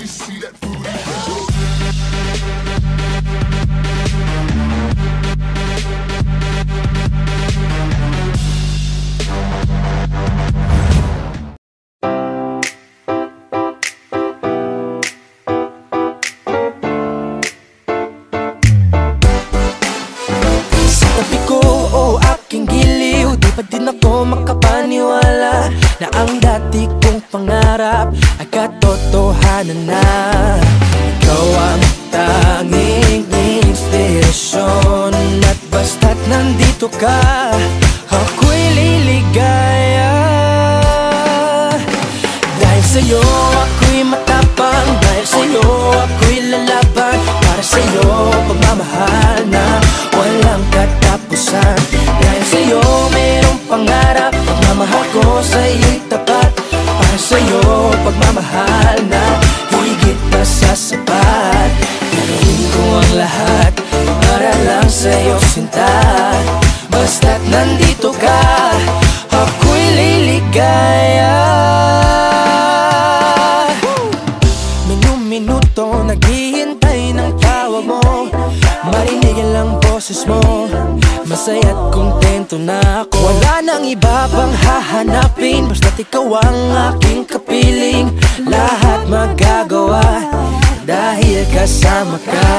me see that booty. Sa tabi ko, oh aking giliw, di pa din ako makapaniwala na ang dati kong pangarap ay katotohanan na. Ikaw ang tanging inspirasyon, at basta't nandito ka, ako'y liligaya. Dahil sa'yo ako'y matapang, dahil sa'yo ako'y lalaban, para sa'yo pagmamahal na walang katapusan. Dahil sa'yo mayroong pangarap, pagmamahal ko sa'yo'y tapat, para sa'yo pagmamahal na higit pa sa sapat. Gagawin ko ang lahat para lang sa'yo sinta, basta't nandito ka, ako'y liligaya. Minuto naghihintay ng tawag mo, marinig lang boses mo, masaya't kontento na ako. Wala nang iba pang hahanapin, basta't ikaw ang aking kapiling. Lahat magagawa dahil kasama ka.